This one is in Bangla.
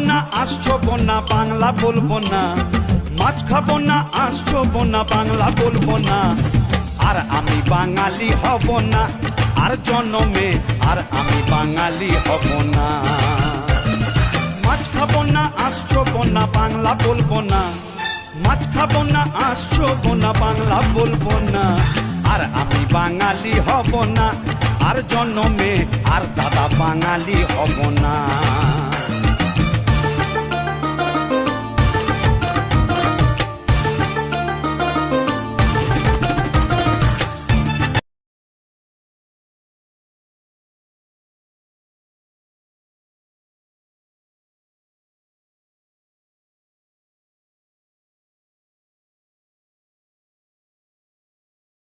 না আসছো না বাংলা বলবো না, মাছ খাবো না আসছো না বাংলা বলবো না। আর আমি বাঙালি হব না আর জন্মে, আর আমি বাঙালি হব না। মাছ খাবো না আসছো না বাংলা বলবো না, মাছ খাবো না আসছো না বাংলা বলবো না। আর আমি বাঙালি হব না আর জন্মে, আর দাদা বাঙালি হব